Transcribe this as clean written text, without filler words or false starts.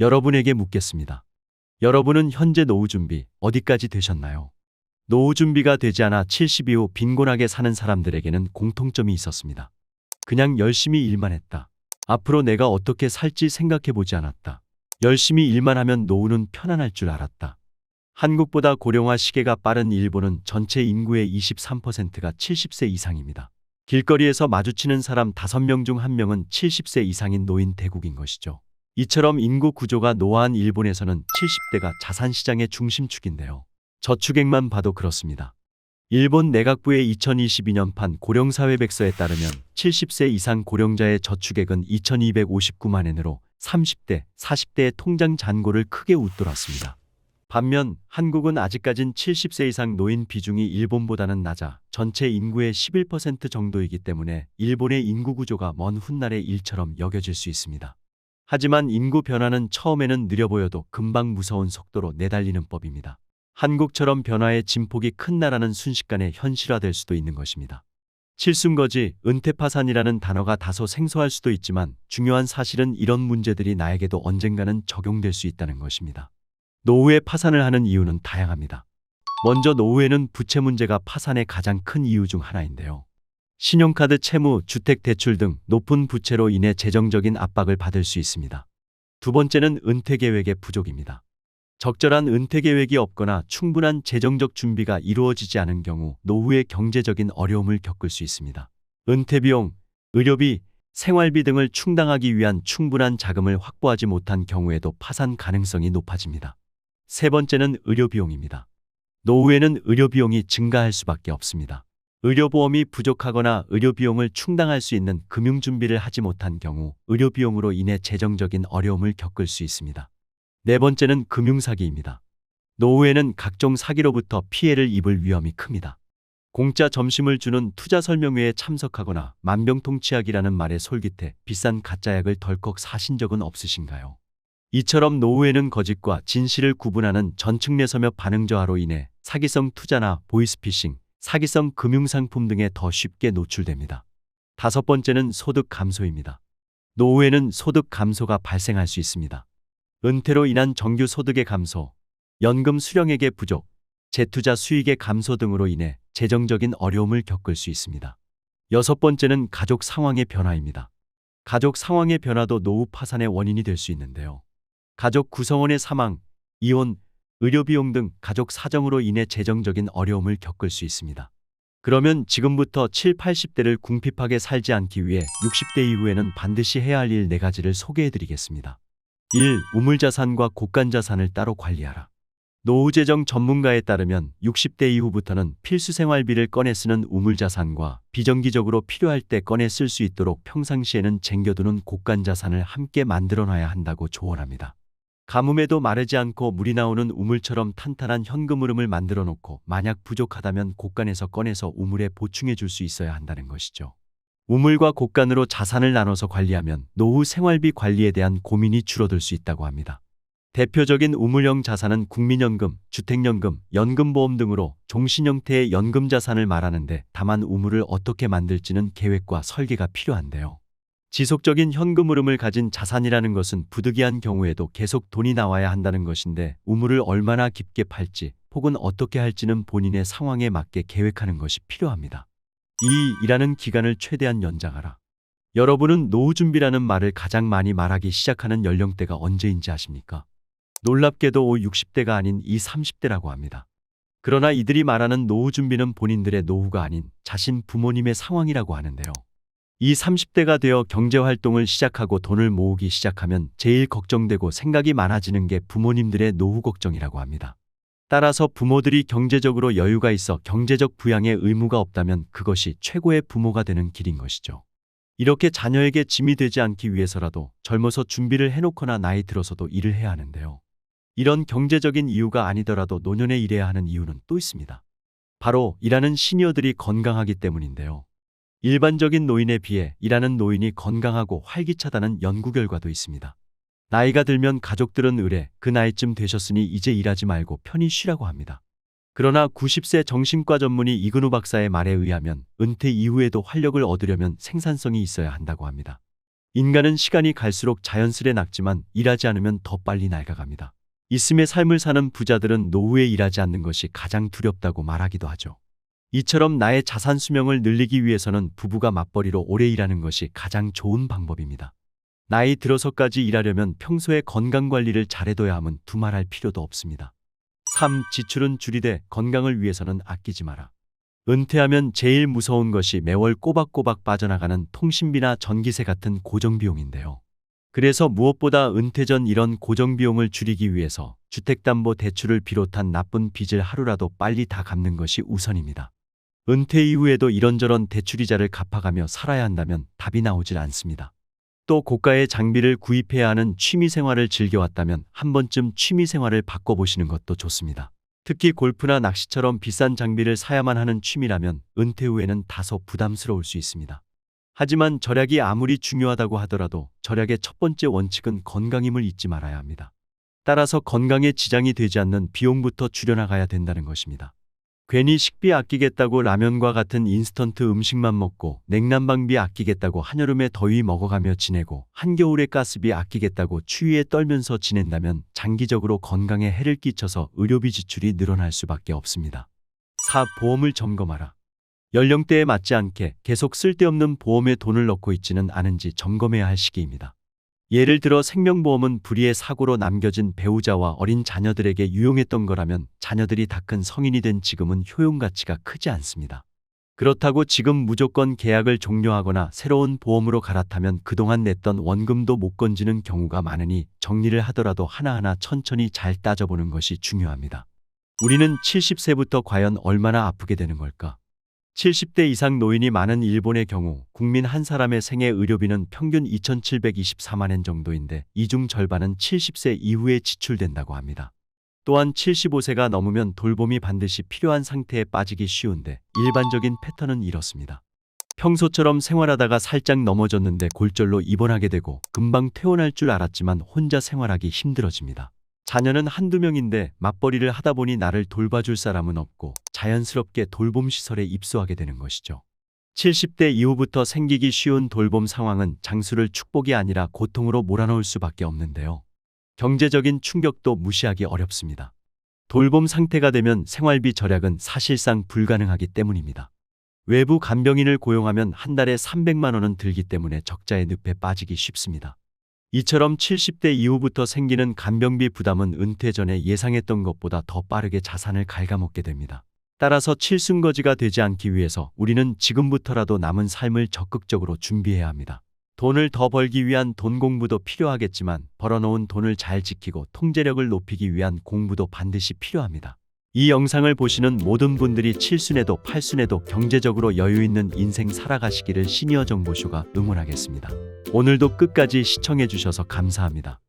여러분에게 묻겠습니다. 여러분은 현재 노후 준비 어디까지 되셨나요? 노후 준비가 되지 않아 70 이후 빈곤하게 사는 사람들에게는 공통점이 있었습니다. 그냥 열심히 일만 했다. 앞으로 내가 어떻게 살지 생각해 보지 않았다. 열심히 일만 하면 노후는 편안할 줄 알았다. 한국보다 고령화 시계가 빠른 일본은 전체 인구의 23%가 70세 이상입니다. 길거리에서 마주치는 사람 5명 중 1명은 70세 이상인 노인 대국인 것이죠. 이처럼 인구 구조가 노화한 일본에서는 70대가 자산시장의 중심축인데요. 저축액만 봐도 그렇습니다. 일본 내각부의 2022년판 고령사회백서에 따르면 70세 이상 고령자의 저축액은 2259만 엔으로 30대, 40대의 통장 잔고를 크게 웃돌았습니다. 반면 한국은 아직까진 70세 이상 노인 비중이 일본보다는 낮아 전체 인구의 11% 정도이기 때문에 일본의 인구 구조가 먼 훗날의 일처럼 여겨질 수 있습니다. 하지만 인구 변화는 처음에는 느려 보여도 금방 무서운 속도로 내달리는 법입니다. 한국처럼 변화의 진폭이 큰 나라는 순식간에 현실화될 수도 있는 것입니다. 칠순거지, 은퇴파산이라는 단어가 다소 생소할 수도 있지만 중요한 사실은 이런 문제들이 나에게도 언젠가는 적용될 수 있다는 것입니다. 노후에 파산을 하는 이유는 다양합니다. 먼저 노후에는 부채 문제가 파산의 가장 큰 이유 중 하나인데요. 신용카드 채무, 주택대출 등 높은 부채로 인해 재정적인 압박을 받을 수 있습니다. 두 번째는 은퇴 계획의 부족입니다. 적절한 은퇴 계획이 없거나 충분한 재정적 준비가 이루어지지 않은 경우 노후의 경제적인 어려움을 겪을 수 있습니다. 은퇴비용, 의료비, 생활비 등을 충당하기 위한 충분한 자금을 확보하지 못한 경우에도 파산 가능성이 높아집니다. 세 번째는 의료비용입니다. 노후에는 의료비용이 증가할 수밖에 없습니다. 의료보험이 부족하거나 의료비용을 충당할 수 있는 금융준비를 하지 못한 경우 의료비용으로 인해 재정적인 어려움을 겪을 수 있습니다. 네 번째는 금융사기입니다. 노후에는 각종 사기로부터 피해를 입을 위험이 큽니다. 공짜 점심을 주는 투자 설명회에 참석하거나 만병통치약이라는 말에 솔깃해 비싼 가짜약을 덜컥 사신 적은 없으신가요? 이처럼 노후에는 거짓과 진실을 구분하는 전층내섬엽 반응 저하로 인해 사기성 투자나 보이스피싱, 사기성 금융상품 등에 더 쉽게 노출됩니다. 다섯 번째는 소득 감소입니다. 노후에는 소득 감소가 발생할 수 있습니다. 은퇴로 인한 정규 소득의 감소, 연금 수령액의 부족, 재투자 수익의 감소 등으로 인해 재정적인 어려움을 겪을 수 있습니다. 여섯 번째는 가족 상황의 변화입니다. 가족 상황의 변화도 노후 파산의 원인이 될 수 있는데요. 가족 구성원의 사망, 이혼, 의료비용 등 가족 사정으로 인해 재정적인 어려움을 겪을 수 있습니다. 그러면 지금부터 7, 80대를 궁핍하게 살지 않기 위해 60대 이후에는 반드시 해야 할 일 4가지를 소개해드리겠습니다. 1. 우물자산과 고가자산을 따로 관리하라. 노후재정 전문가에 따르면 60대 이후부터는 필수 생활비를 꺼내 쓰는 우물자산과 비정기적으로 필요할 때 꺼내 쓸 수 있도록 평상시에는 쟁겨두는 고가자산을 함께 만들어놔야 한다고 조언합니다. 가뭄에도 마르지 않고 물이 나오는 우물처럼 탄탄한 현금 흐름을 만들어 놓고 만약 부족하다면 곳간에서 꺼내서 우물에 보충해 줄 수 있어야 한다는 것이죠. 우물과 곳간으로 자산을 나눠서 관리하면 노후 생활비 관리에 대한 고민이 줄어들 수 있다고 합니다. 대표적인 우물형 자산은 국민연금, 주택연금, 연금보험 등으로 종신 형태의 연금 자산을 말하는데 다만 우물을 어떻게 만들지는 계획과 설계가 필요한데요. 지속적인 현금 흐름을 가진 자산이라는 것은 부득이한 경우에도 계속 돈이 나와야 한다는 것인데 우물을 얼마나 깊게 팔지 혹은 어떻게 할지는 본인의 상황에 맞게 계획하는 것이 필요합니다. 2. 일하는 기간을 최대한 연장하라. 여러분은 노후 준비라는 말을 가장 많이 말하기 시작하는 연령대가 언제인지 아십니까? 놀랍게도 60대가 아닌 30대라고 합니다. 그러나 이들이 말하는 노후 준비는 본인들의 노후가 아닌 자신 부모님의 상황이라고 하는데요. 30대가 되어 경제활동을 시작하고 돈을 모으기 시작하면 제일 걱정되고 생각이 많아지는 게 부모님들의 노후 걱정이라고 합니다. 따라서 부모들이 경제적으로 여유가 있어 경제적 부양의 의무가 없다면 그것이 최고의 부모가 되는 길인 것이죠. 이렇게 자녀에게 짐이 되지 않기 위해서라도 젊어서 준비를 해놓거나 나이 들어서도 일을 해야 하는데요. 이런 경제적인 이유가 아니더라도 노년에 일해야 하는 이유는 또 있습니다. 바로 일하는 시니어들이 건강하기 때문인데요. 일반적인 노인에 비해 일하는 노인이 건강하고 활기차다는 연구 결과도 있습니다. 나이가 들면 가족들은 의례 그 나이쯤 되셨으니 이제 일하지 말고 편히 쉬라고 합니다. 그러나 90세 정신과 전문의 이근우 박사의 말에 의하면 은퇴 이후에도 활력을 얻으려면 생산성이 있어야 한다고 합니다. 인간은 시간이 갈수록 자연스레 늙지만 일하지 않으면 더 빨리 낡아갑니다. 있음의 삶을 사는 부자들은 노후에 일하지 않는 것이 가장 두렵다고 말하기도 하죠. 이처럼 나의 자산 수명을 늘리기 위해서는 부부가 맞벌이로 오래 일하는 것이 가장 좋은 방법입니다. 나이 들어서까지 일하려면 평소에 건강관리를 잘해둬야 함은 두말할 필요도 없습니다. 3. 지출은 줄이되 건강을 위해서는 아끼지 마라. 은퇴하면 제일 무서운 것이 매월 꼬박꼬박 빠져나가는 통신비나 전기세 같은 고정비용인데요. 그래서 무엇보다 은퇴 전 이런 고정비용을 줄이기 위해서 주택담보대출을 비롯한 나쁜 빚을 하루라도 빨리 다 갚는 것이 우선입니다. 은퇴 이후에도 이런저런 대출이자를 갚아가며 살아야 한다면 답이 나오질 않습니다. 또 고가의 장비를 구입해야 하는 취미생활을 즐겨왔다면 한 번쯤 취미생활을 바꿔보시는 것도 좋습니다. 특히 골프나 낚시처럼 비싼 장비를 사야만 하는 취미라면 은퇴 후에는 다소 부담스러울 수 있습니다. 하지만 절약이 아무리 중요하다고 하더라도 절약의 첫 번째 원칙은 건강임을 잊지 말아야 합니다. 따라서 건강에 지장이 되지 않는 비용부터 줄여나가야 된다는 것입니다. 괜히 식비 아끼겠다고 라면과 같은 인스턴트 음식만 먹고 냉난방비 아끼겠다고 한여름에 더위 먹어가며 지내고 한겨울에 가스비 아끼겠다고 추위에 떨면서 지낸다면 장기적으로 건강에 해를 끼쳐서 의료비 지출이 늘어날 수밖에 없습니다. 4. 보험을 점검하라. 연령대에 맞지 않게 계속 쓸데없는 보험에 돈을 넣고 있지는 않은지 점검해야 할 시기입니다. 예를 들어 생명보험은 불의의 사고로 남겨진 배우자와 어린 자녀들에게 유용했던 거라면 자녀들이 다 큰 성인이 된 지금은 효용 가치가 크지 않습니다. 그렇다고 지금 무조건 계약을 종료하거나 새로운 보험으로 갈아타면 그동안 냈던 원금도 못 건지는 경우가 많으니 정리를 하더라도 하나하나 천천히 잘 따져보는 것이 중요합니다. 우리는 70세부터 과연 얼마나 아프게 되는 걸까? 70대 이상 노인이 많은 일본의 경우 국민 한 사람의 생애 의료비는 평균 2,724만 엔 정도인데 이 중 절반은 70세 이후에 지출된다고 합니다. 또한 75세가 넘으면 돌봄이 반드시 필요한 상태에 빠지기 쉬운데 일반적인 패턴은 이렇습니다. 평소처럼 생활하다가 살짝 넘어졌는데 골절로 입원하게 되고 금방 퇴원할 줄 알았지만 혼자 생활하기 힘들어집니다. 자녀는 한두 명인데 맞벌이를 하다 보니 나를 돌봐줄 사람은 없고 자연스럽게 돌봄시설에 입소하게 되는 것이죠. 70대 이후부터 생기기 쉬운 돌봄 상황은 장수를 축복이 아니라 고통으로 몰아넣을 수밖에 없는데요. 경제적인 충격도 무시하기 어렵습니다. 돌봄 상태가 되면 생활비 절약은 사실상 불가능하기 때문입니다. 외부 간병인을 고용하면 한 달에 300만 원은 들기 때문에 적자의 늪에 빠지기 쉽습니다. 이처럼 70대 이후부터 생기는 간병비 부담은 은퇴 전에 예상했던 것보다 더 빠르게 자산을 갉아먹게 됩니다. 따라서 칠순거지가 되지 않기 위해서 우리는 지금부터라도 남은 삶을 적극적으로 준비해야 합니다. 돈을 더 벌기 위한 돈 공부도 필요하겠지만 벌어놓은 돈을 잘 지키고 통제력을 높이기 위한 공부도 반드시 필요합니다. 이 영상을 보시는 모든 분들이 칠순에도 팔순에도 경제적으로 여유 있는 인생 살아가시기를 시니어 정보쇼가 응원하겠습니다. 오늘도 끝까지 시청해 주셔서 감사합니다.